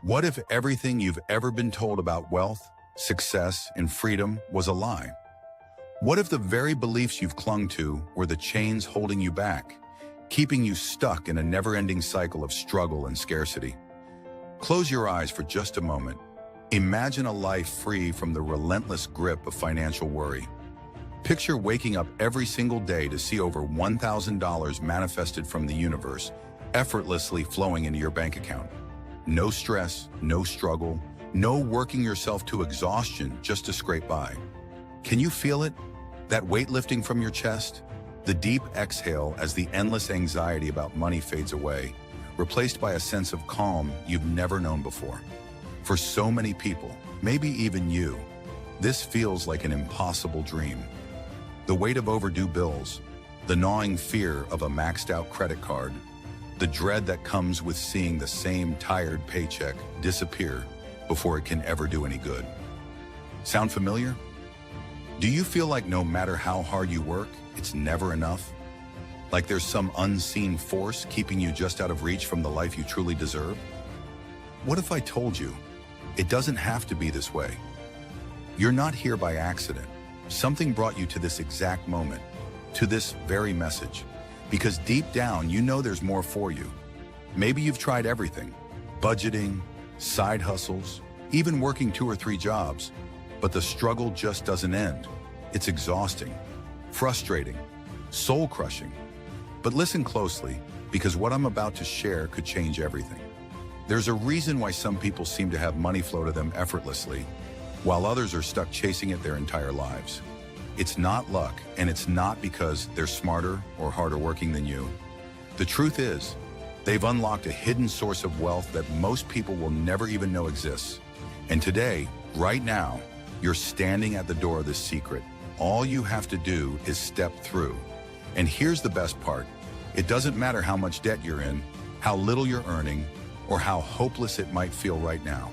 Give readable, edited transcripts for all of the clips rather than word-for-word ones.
What if everything you've ever been told about wealth, success, and freedom was a lie? What if the very beliefs you've clung to were the chains holding you back, keeping you stuck in a never-ending cycle of struggle and scarcity? Close your eyes for just a moment. Imagine a life free from the relentless grip of financial worry. Picture waking up every single day to see over $1,000 manifested from the universe, effortlessly flowing into your bank account. No stress, no struggle, no working yourself to exhaustion just to scrape by. Can you feel it? That weight lifting from your chest? The deep exhale as the endless anxiety about money fades away, replaced by a sense of calm you've never known before. For so many people, maybe even you, this feels like an impossible dream. The weight of overdue bills, the gnawing fear of a maxed out credit card, the dread that comes with seeing the same tired paycheck disappear before it can ever do any good. Sound familiar? Do you feel like no matter how hard you work, it's never enough? Like there's some unseen force keeping you just out of reach from the life you truly deserve? What if I told you, it doesn't have to be this way? You're not here by accident. Something brought you to this exact moment, to this very message, because deep down you know there's more for you. Maybe you've tried everything, budgeting, side hustles, even working 2 or 3 jobs, but the struggle just doesn't end. It's exhausting, frustrating, soul-crushing. But listen closely, because what I'm about to share could change everything. There's a reason why some people seem to have money flow to them effortlessly, while others are stuck chasing it their entire lives. It's not luck, and it's not because they're smarter or harder working than you. The truth is, they've unlocked a hidden source of wealth that most people will never even know exists. And today, right now, you're standing at the door of this secret. All you have to do is step through. And here's the best part. It doesn't matter how much debt you're in, how little you're earning, or how hopeless it might feel right now.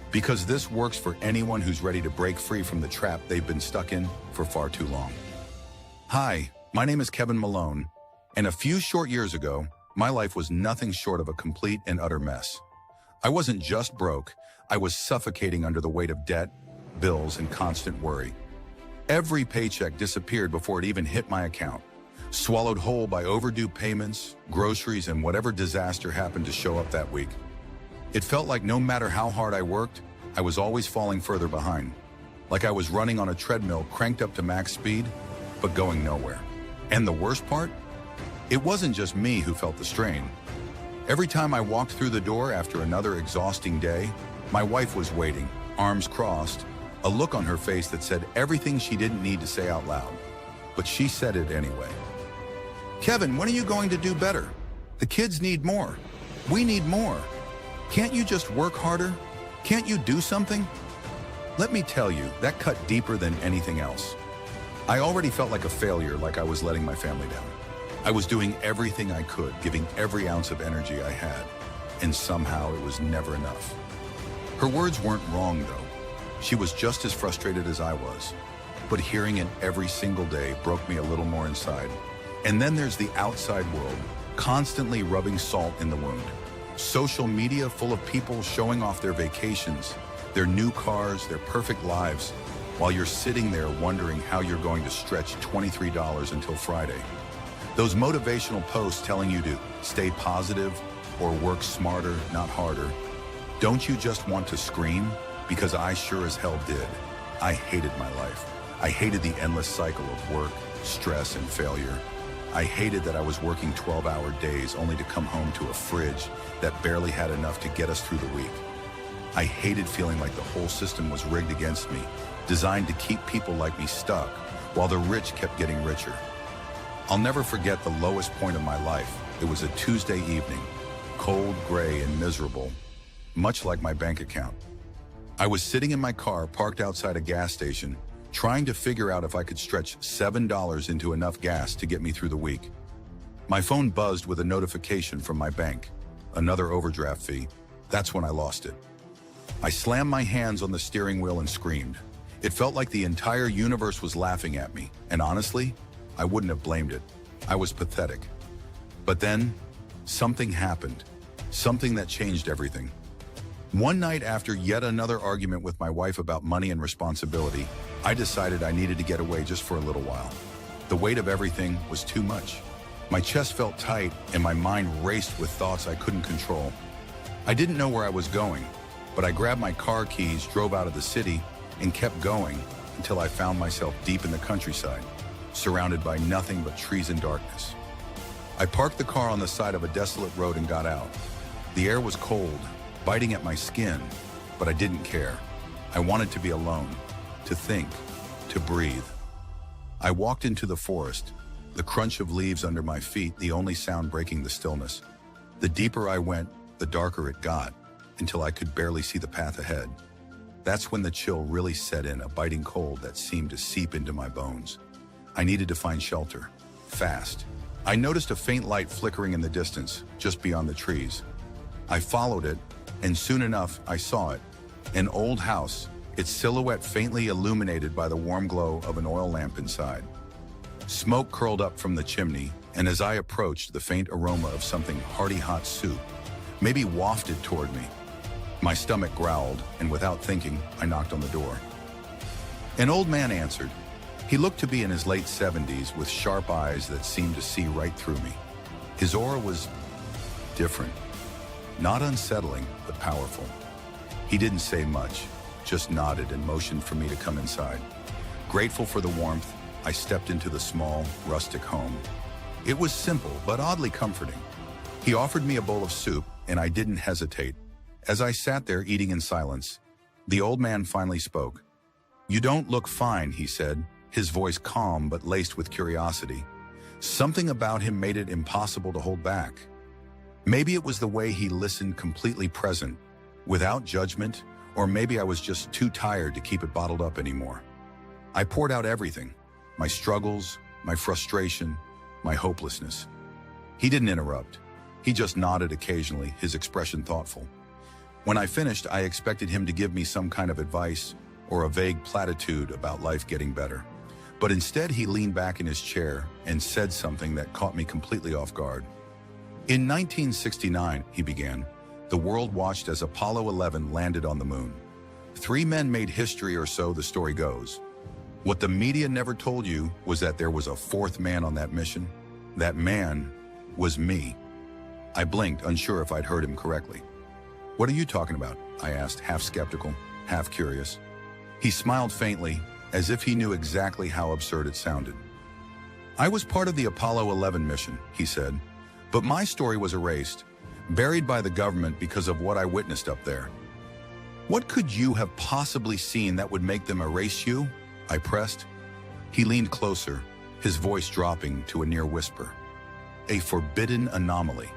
Because this works for anyone who's ready to break free from the trap they've been stuck in for far too long. Hi, my name is Kevin Malone, and a few short years ago, my life was nothing short of a complete and utter mess. I wasn't just broke, I was suffocating under the weight of debt, bills, and constant worry. Every paycheck disappeared before it even hit my account, swallowed whole by overdue payments, groceries, and whatever disaster happened to show up that week. It felt like no matter how hard I worked, I was always falling further behind. Like I was running on a treadmill cranked up to max speed, but going nowhere. And the worst part? It wasn't just me who felt the strain. Every time I walked through the door after another exhausting day, my wife was waiting, arms crossed, a look on her face that said everything she didn't need to say out loud. But she said it anyway. Kevin, when are you going to do better? The kids need more. We need more. Can't you just work harder? Can't you do something? Let me tell you, that cut deeper than anything else. I already felt like a failure, like I was letting my family down. I was doing everything I could, giving every ounce of energy I had, and somehow it was never enough. Her words weren't wrong, though. She was just as frustrated as I was. But hearing it every single day broke me a little more inside. And then there's the outside world, constantly rubbing salt in the wound. Social media full of people showing off their vacations, their new cars, their perfect lives, while you're sitting there wondering how you're going to stretch $23 until Friday. Those motivational posts telling you to stay positive or work smarter, not harder. Don't you just want to scream? Because I sure as hell did. I hated my life. I hated the endless cycle of work, stress, and failure. I hated that I was working 12-hour days only to come home to a fridge that barely had enough to get us through the week. I hated feeling like the whole system was rigged against me, designed to keep people like me stuck, while the rich kept getting richer. I'll never forget the lowest point of my life. It was a Tuesday evening, cold, gray, and miserable, much like my bank account. I was sitting in my car parked outside a gas station, trying to figure out if I could stretch $7 into enough gas to get me through the week. My phone buzzed with a notification from my bank. Another overdraft fee. That's when I lost it. I slammed my hands on the steering wheel and screamed. It felt like the entire universe was laughing at me, and honestly, I wouldn't have blamed it. I was pathetic. But then, something happened. Something that changed everything. One night after yet another argument with my wife about money and responsibility, I decided I needed to get away just for a little while. The weight of everything was too much. My chest felt tight and my mind raced with thoughts I couldn't control. I didn't know where I was going, but I grabbed my car keys, drove out of the city, and kept going until I found myself deep in the countryside, surrounded by nothing but trees and darkness. I parked the car on the side of a desolate road and got out. The air was cold, biting at my skin, but I didn't care. I wanted to be alone, to think, to breathe. I walked into the forest, the crunch of leaves under my feet, the only sound breaking the stillness. The deeper I went, the darker it got, until I could barely see the path ahead. That's when the chill really set in, a biting cold that seemed to seep into my bones. I needed to find shelter, fast. I noticed a faint light flickering in the distance, just beyond the trees. I followed it, and soon enough, I saw it. An old house, its silhouette faintly illuminated by the warm glow of an oil lamp inside. Smoke curled up from the chimney, and as I approached, the faint aroma of something hearty hot soup, maybe wafted toward me. My stomach growled, and without thinking, I knocked on the door. An old man answered. He looked to be in his late 70s with sharp eyes that seemed to see right through me. His aura was different. Not unsettling, but powerful. He didn't say much, just nodded and motioned for me to come inside. Grateful for the warmth, I stepped into the small, rustic home. It was simple, but oddly comforting. He offered me a bowl of soup, and I didn't hesitate. As I sat there eating in silence, the old man finally spoke. "You don't look fine," he said, his voice calm but laced with curiosity. Something about him made it impossible to hold back. Maybe it was the way he listened, completely present, without judgment, or maybe I was just too tired to keep it bottled up anymore. I poured out everything, my struggles, my frustration, my hopelessness. He didn't interrupt. He just nodded occasionally, his expression thoughtful. When I finished, I expected him to give me some kind of advice or a vague platitude about life getting better. But instead, he leaned back in his chair and said something that caught me completely off guard. In 1969, he began, the world watched as Apollo 11 landed on the moon. 3 men made history, or so the story goes. What the media never told you was that there was a 4th man on that mission. That man was me. I blinked, unsure if I'd heard him correctly. "What are you talking about?" I asked, half skeptical, half curious. He smiled faintly, as if he knew exactly how absurd it sounded. "I was part of the Apollo 11 mission," he said, "but my story was erased, buried by the government because of what I witnessed up there." "What could you have possibly seen that would make them erase you?" I pressed. He leaned closer, his voice dropping to a near whisper. "A forbidden anomaly."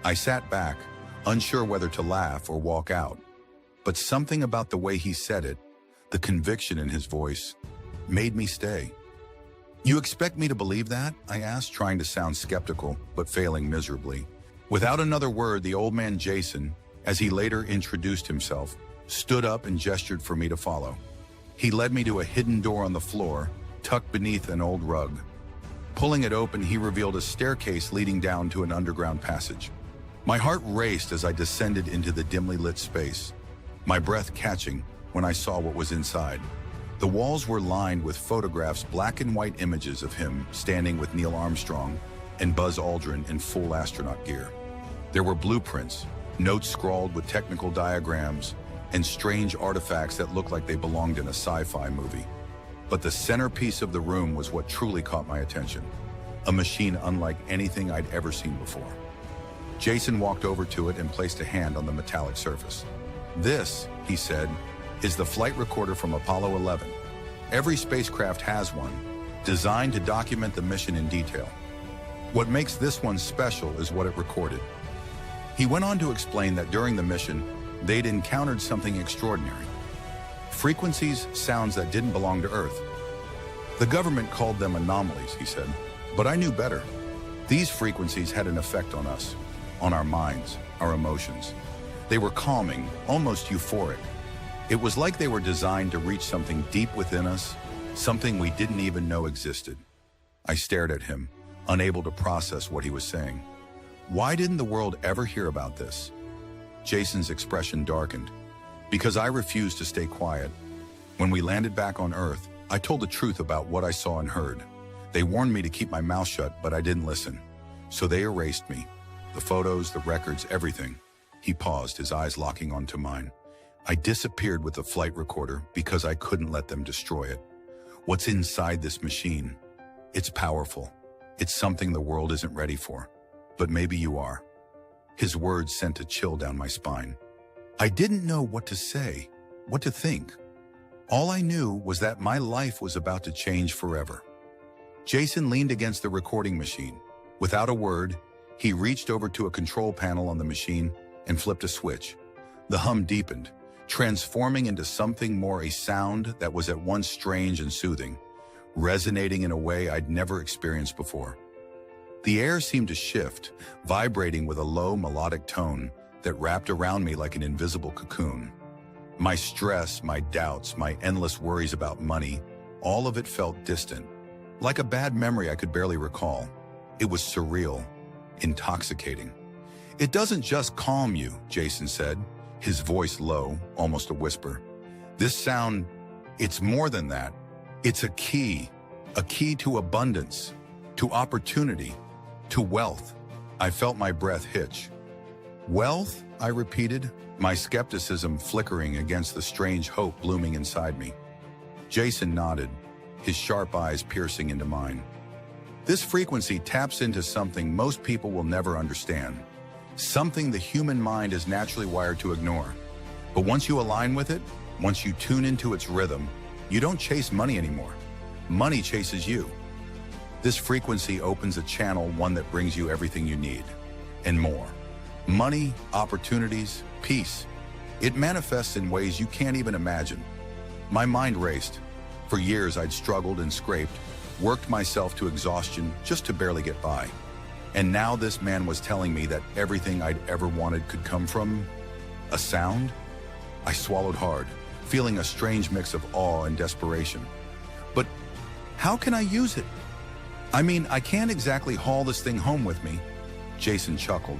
I sat back, unsure whether to laugh or walk out. But something about the way he said it, the conviction in his voice, made me stay. "You expect me to believe that?" I asked, trying to sound skeptical, but failing miserably. Without another word, the old man Jason, as he later introduced himself, stood up and gestured for me to follow. He led me to a hidden door on the floor, tucked beneath an old rug. Pulling it open, he revealed a staircase leading down to an underground passage. My heart raced as I descended into the dimly lit space, my breath catching when I saw what was inside. The walls were lined with photographs, black and white images of him standing with Neil Armstrong and Buzz Aldrin in full astronaut gear. There were blueprints, notes scrawled with technical diagrams, and strange artifacts that looked like they belonged in a sci-fi movie. But the centerpiece of the room was what truly caught my attention, a machine unlike anything I'd ever seen before. Jason walked over to it and placed a hand on the metallic surface. "This," he said, "is the flight recorder from Apollo 11. Every spacecraft has one, designed to document the mission in detail. What makes this one special is what it recorded." He went on to explain that during the mission, they'd encountered something extraordinary. Frequencies, sounds that didn't belong to Earth. The government called them anomalies, he said, but I knew better. These frequencies had an effect on us, on our minds, our emotions. They were calming, almost euphoric. It was like they were designed to reach something deep within us, something we didn't even know existed. I stared at him, unable to process what he was saying. Why didn't the world ever hear about this? Jason's expression darkened. Because I refused to stay quiet. When we landed back on Earth, I told the truth about what I saw and heard. They warned me to keep my mouth shut, but I didn't listen. So they erased me. The photos, the records, everything. He paused, his eyes locking onto mine. I disappeared with the flight recorder because I couldn't let them destroy it. What's inside this machine? It's powerful. It's something the world isn't ready for. But maybe you are. His words sent a chill down my spine. I didn't know what to say, what to think. All I knew was that my life was about to change forever. Jason leaned against the recording machine. Without a word, he reached over to a control panel on the machine and flipped a switch. The hum deepened, transforming into something more, a sound that was at once strange and soothing, resonating in a way I'd never experienced before. The air seemed to shift, vibrating with a low melodic tone that wrapped around me like an invisible cocoon. My stress, my doubts, my endless worries about money, all of it felt distant, like a bad memory I could barely recall. It was surreal, intoxicating. It doesn't just calm you, Jason said, his voice low, almost a whisper. This sound, it's more than that. It's a key to abundance, to opportunity, to wealth. I felt my breath hitch. Wealth? I repeated, my skepticism flickering against the strange hope blooming inside me. Jason nodded, his sharp eyes piercing into mine. This frequency taps into something most people will never understand, something the human mind is naturally wired to ignore. But once you align with it, once you tune into its rhythm, you don't chase money anymore. Money chases you. This frequency opens a channel, one that brings you everything you need, and more. Money, opportunities, peace. It manifests in ways you can't even imagine. My mind raced. For years I'd struggled and scraped, worked myself to exhaustion just to barely get by. And now this man was telling me that everything I'd ever wanted could come from a sound? I swallowed hard, feeling a strange mix of awe and desperation. But how can I use it? I mean, I can't exactly haul this thing home with me. Jason chuckled,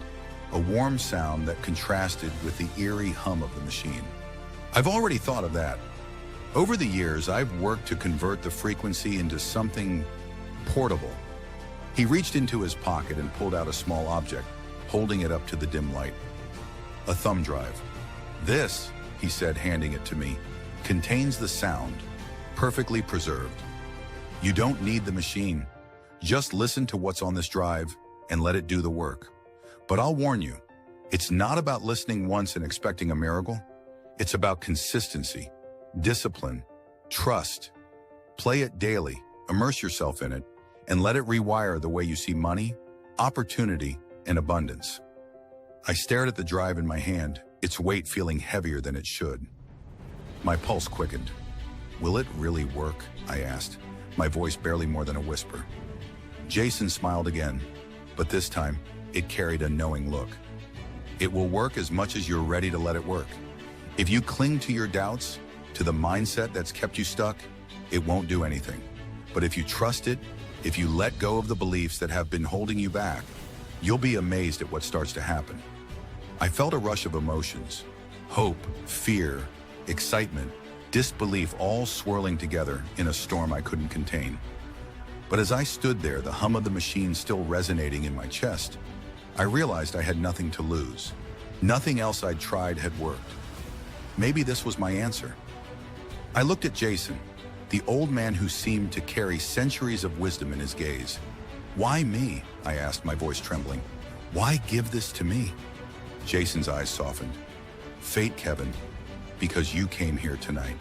a warm sound that contrasted with the eerie hum of the machine. I've already thought of that. Over the years, I've worked to convert the frequency into something portable. He reached into his pocket and pulled out a small object, holding it up to the dim light. A thumb drive. This, he said, handing it to me, contains the sound, perfectly preserved. You don't need the machine. Just listen to what's on this drive and let it do the work. But I'll warn you, it's not about listening once and expecting a miracle. It's about consistency, discipline, trust. Play it daily, immerse yourself in it, and let it rewire the way you see money, opportunity, and abundance. I stared at the drive in my hand, its weight feeling heavier than it should. My pulse quickened. Will it really work? I asked, my voice barely more than a whisper. Jason smiled again, but this time, it carried a knowing look. It will work as much as you're ready to let it work. If you cling to your doubts, to the mindset that's kept you stuck, it won't do anything. But if you trust it, if you let go of the beliefs that have been holding you back, you'll be amazed at what starts to happen. I felt a rush of emotions, hope, fear, excitement, disbelief, all swirling together in a storm I couldn't contain. But as I stood there, the hum of the machine still resonating in my chest, I realized I had nothing to lose. Nothing else I'd tried had worked. Maybe this was my answer. I looked at Jason, the old man who seemed to carry centuries of wisdom in his gaze. Why me? I asked, my voice trembling. Why give this to me? Jason's eyes softened. Fate, Kevin, because you came here tonight,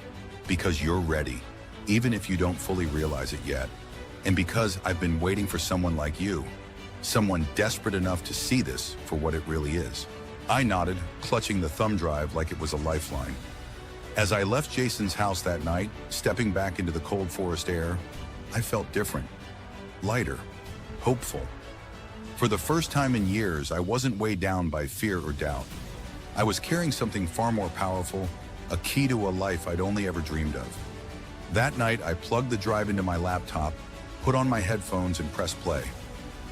because you're ready, even if you don't fully realize it yet, and because I've been waiting for someone like you, someone desperate enough to see this for what it really is. I nodded, clutching the thumb drive like it was a lifeline. As I left Jason's house that night, stepping back into the cold forest air, I felt different, lighter, hopeful. For the first time in years, I wasn't weighed down by fear or doubt. I was carrying something far more powerful, a key to a life I'd only ever dreamed of. That night, I plugged the drive into my laptop, put on my headphones, and pressed play.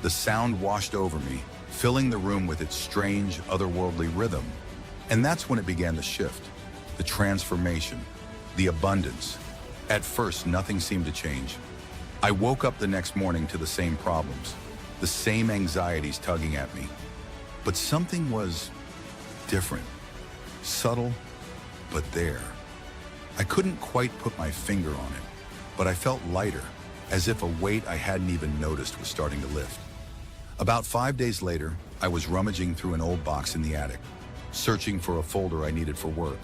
The sound washed over me, filling the room with its strange, otherworldly rhythm. And that's when it began to shift. The transformation, the abundance. At first, nothing seemed to change. I woke up the next morning to the same problems, the same anxieties tugging at me. But something was different, subtle, but there. I couldn't quite put my finger on it, but I felt lighter, as if a weight I hadn't even noticed was starting to lift. About 5 days later, I was rummaging through an old box in the attic, searching for a folder I needed for work.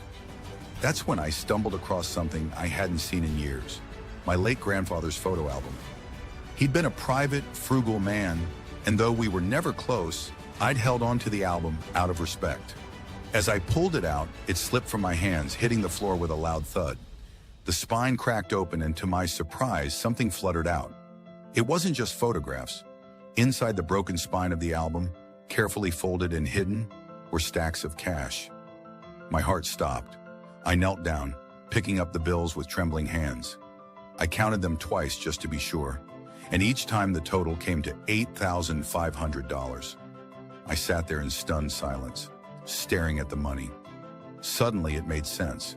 That's when I stumbled across something I hadn't seen in years, my late grandfather's photo album. He'd been a private, frugal man, and though we were never close, I'd held on to the album out of respect. As I pulled it out, it slipped from my hands, hitting the floor with a loud thud. The spine cracked open, and to my surprise, something fluttered out. It wasn't just photographs. Inside the broken spine of the album, carefully folded and hidden, were stacks of cash. My heart stopped. I knelt down, picking up the bills with trembling hands. I counted them twice just to be sure, and each time the total came to $8,500. I sat there in stunned silence, staring at the money. Suddenly, it made sense.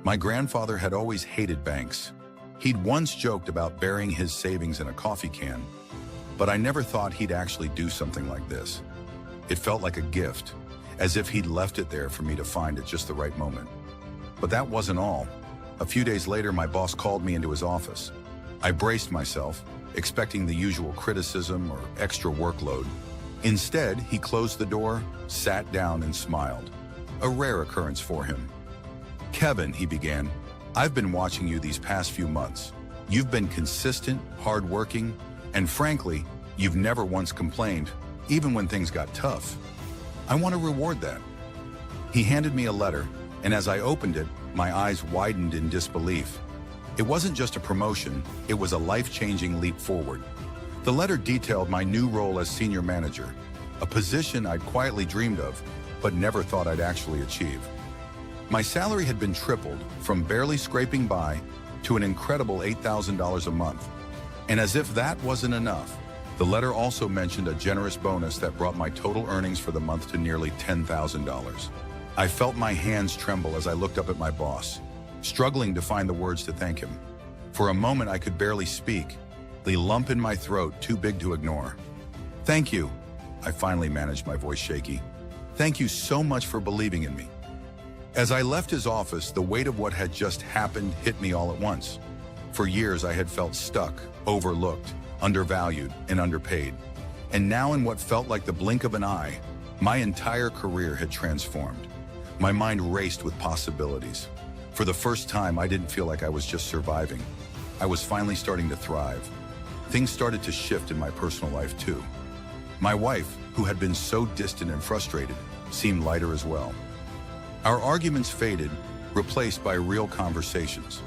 My grandfather had always hated banks. He'd once joked about burying his savings in a coffee can, but I never thought he'd actually do something like this. It felt like a gift, as if he'd left it there for me to find at just the right moment. But that wasn't all. A few days later, my boss called me into his office. I braced myself, expecting the usual criticism or extra workload. Instead, he closed the door, sat down, and smiled. A rare occurrence for him. "Kevin," he began, "I've been watching you these past few months. You've been consistent, hardworking, and frankly, you've never once complained, even when things got tough. I want to reward that." He handed me a letter, and as I opened it, my eyes widened in disbelief. It wasn't just a promotion, it was a life-changing leap forward. The letter detailed my new role as senior manager, a position I'd quietly dreamed of, but never thought I'd actually achieve. My salary had been tripled, from barely scraping by to an incredible $8,000 a month. And as if that wasn't enough, the letter also mentioned a generous bonus that brought my total earnings for the month to nearly $10,000. I felt my hands tremble as I looked up at my boss, struggling to find the words to thank him. For a moment, I could barely speak, the lump in my throat too big to ignore. "Thank you," I finally managed, my voice shaky. "Thank you so much for believing in me." As I left his office, the weight of what had just happened hit me all at once. For years, I had felt stuck, overlooked, undervalued, and underpaid. And now, in what felt like the blink of an eye, my entire career had transformed. My mind raced with possibilities. For the first time, I didn't feel like I was just surviving. I was finally starting to thrive. Things started to shift in my personal life, too. My wife, who had been so distant and frustrated, seemed lighter as well. Our arguments faded, replaced by real conversations.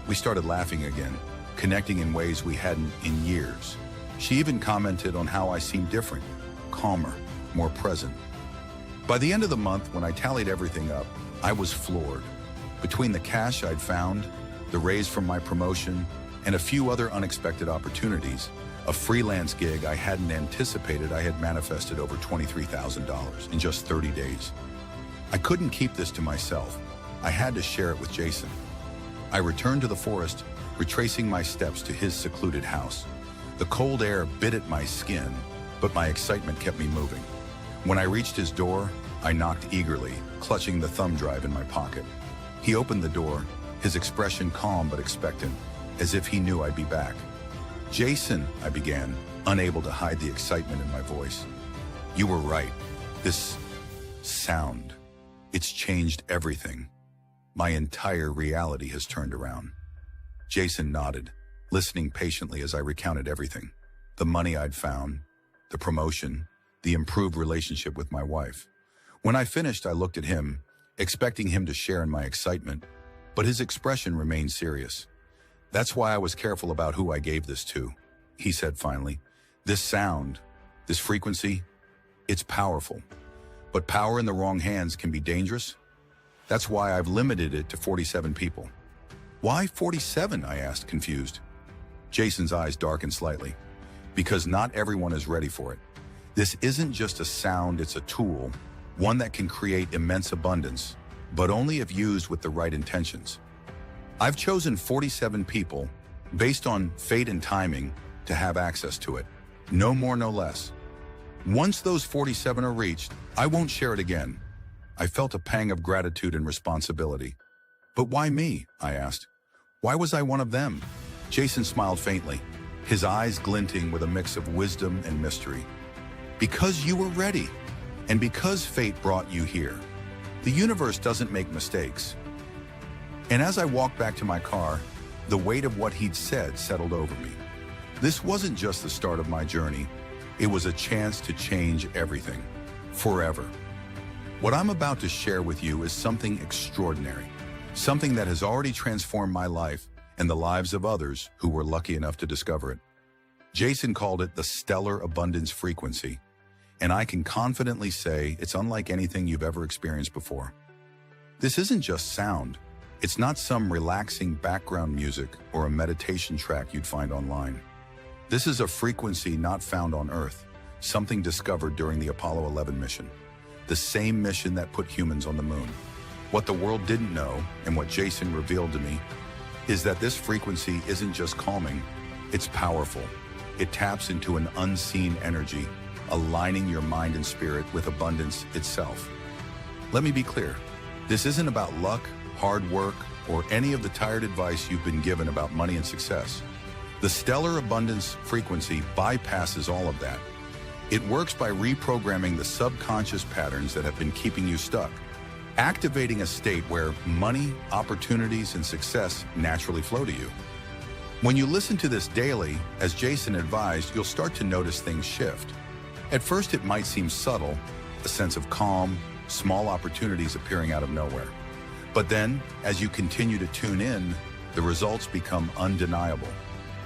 We started laughing again, connecting in ways we hadn't in years. She even commented on how I seemed different, calmer, more present. By the end of the month, when I tallied everything up, I was floored. Between the cash I'd found, the raise from my promotion, and a few other unexpected opportunities, a freelance gig I hadn't anticipated, I had manifested over $23,000 in just 30 days. I couldn't keep this to myself. I had to share it with Jason. I returned to the forest, retracing my steps to his secluded house. The cold air bit at my skin, but my excitement kept me moving. When I reached his door, I knocked eagerly, clutching the thumb drive in my pocket. He opened the door, his expression calm but expectant, as if he knew I'd be back. "Jason," I began, unable to hide the excitement in my voice. "You were right. This sound, it's changed everything. My entire reality has turned around." Jason nodded, listening patiently as I recounted everything. The money I'd found, the promotion, the improved relationship with my wife. When I finished, I looked at him, expecting him to share in my excitement, but his expression remained serious. "That's why I was careful about who I gave this to," he said finally. "This sound, this frequency, it's powerful. But power in the wrong hands can be dangerous. That's why I've limited it to 47 people." "Why 47?" I asked, confused. Jason's eyes darkened slightly. "Because not everyone is ready for it. This isn't just a sound, it's a tool. one that can create immense abundance, but only if used with the right intentions. I've chosen 47 people, based on fate and timing, to have access to it. No more, no less. Once those 47 are reached, I won't share it again. I felt a pang of gratitude and responsibility. But why me? I asked. Why was I one of them? Jason smiled faintly, his eyes glinting with a mix of wisdom and mystery. Because you were ready, and because fate brought you here. The universe doesn't make mistakes. And as I walked back to my car, the weight of what he'd said settled over me. This wasn't just the start of my journey. It was a chance to change everything, forever. What I'm about to share with you is something extraordinary, something that has already transformed my life and the lives of others who were lucky enough to discover it. Jason called it the stellar abundance frequency, and I can confidently say it's unlike anything you've ever experienced before. This isn't just sound. It's not some relaxing background music or a meditation track you'd find online. This is a frequency not found on Earth, something discovered during the Apollo 11 mission, the same mission that put humans on the moon. What the world didn't know, and what Jason revealed to me, is that this frequency isn't just calming, it's powerful. It taps into an unseen energy, aligning your mind and spirit with abundance itself. Let me be clear, this isn't about luck, hard work, or any of the tired advice you've been given about money and success. The stellar abundance frequency bypasses all of that. It works by reprogramming the subconscious patterns that have been keeping you stuck, activating a state where money, opportunities, and success naturally flow to you. When you listen to this daily, as Jason advised, you'll start to notice things shift. At first, it might seem subtle, a sense of calm, small opportunities appearing out of nowhere. But then, as you continue to tune in, the results become undeniable.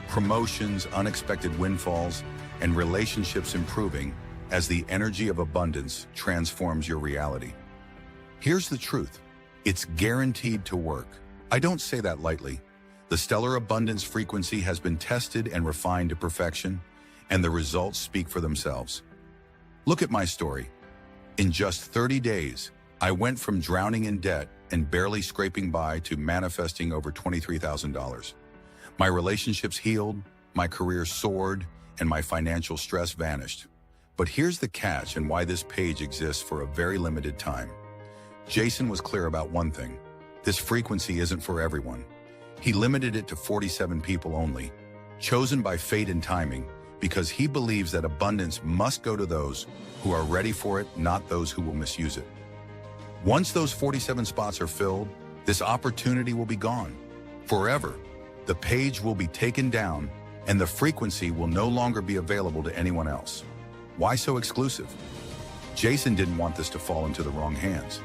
Promotions, unexpected windfalls, and relationships improving as the energy of abundance transforms your reality. Here's the truth. It's guaranteed to work. I don't say that lightly. The stellar abundance frequency has been tested and refined to perfection, and the results speak for themselves. Look at my story. In just 30 days, I went from drowning in debt and barely scraping by to manifesting over $23,000. My relationships healed, my career soared, and my financial stress vanished. But here's the catch and why this page exists for a very limited time. Jason was clear about one thing. This frequency isn't for everyone. He limited it to 47 people only, chosen by fate and timing, because he believes that abundance must go to those who are ready for it, not those who will misuse it. Once those 47 spots are filled, this opportunity will be gone forever. The page will be taken down, and the frequency will no longer be available to anyone else. Why so exclusive? Jason didn't want this to fall into the wrong hands.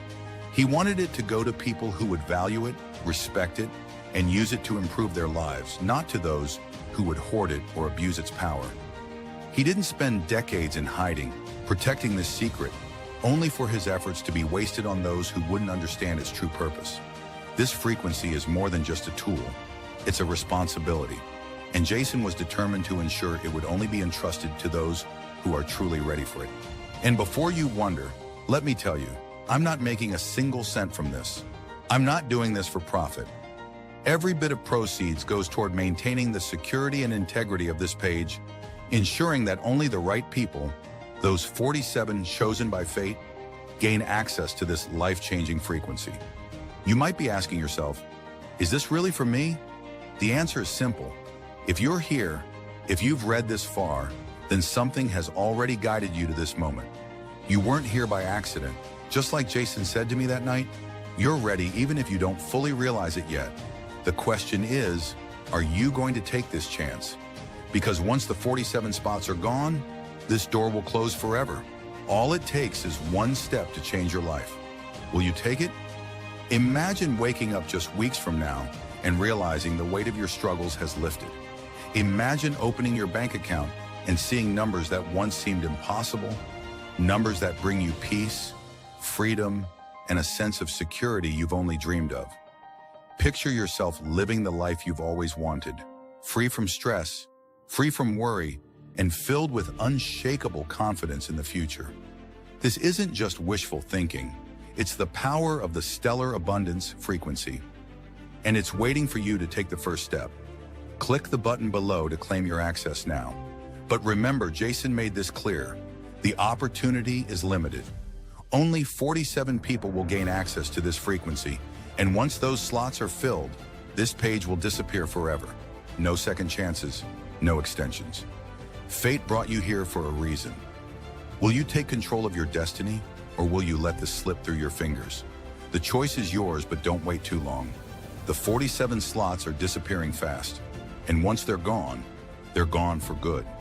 He wanted it to go to people who would value it, respect it, and use it to improve their lives, not to those who would hoard it or abuse its power. He didn't spend decades in hiding, protecting this secret, only for his efforts to be wasted on those who wouldn't understand its true purpose. This frequency is more than just a tool. It's a responsibility, and Jason was determined to ensure it would only be entrusted to those who are truly ready for it. And before you wonder, let me tell you, I'm not making a single cent from this. I'm not doing this for profit. Every bit of proceeds goes toward maintaining the security and integrity of this page, ensuring that only the right people, those 47 chosen by fate, gain access to this life-changing frequency. You might be asking yourself, is this really for me? The answer is simple. If you're here, if you've read this far, then something has already guided you to this moment. You weren't here by accident. Just like Jason said to me that night, you're ready even if you don't fully realize it yet. The question is, are you going to take this chance? Because once the 47 spots are gone, this door will close forever. All it takes is one step to change your life. Will you take it? Imagine waking up just weeks from now and realizing the weight of your struggles has lifted. Imagine opening your bank account and seeing numbers that once seemed impossible, numbers that bring you peace, freedom, and a sense of security you've only dreamed of. Picture yourself living the life you've always wanted, free from stress, free from worry, and filled with unshakable confidence in the future. This isn't just wishful thinking. It's the power of the stellar abundance frequency. And it's waiting for you to take the first step. Click the button below to claim your access now. But remember, Jason made this clear. The opportunity is limited. Only 47 people will gain access to this frequency, and once those slots are filled, this page will disappear forever. No second chances, no extensions. Fate brought you here for a reason. Will you take control of your destiny, or will you let this slip through your fingers? The choice is yours, but don't wait too long. The 47 slots are disappearing fast, and once they're gone for good.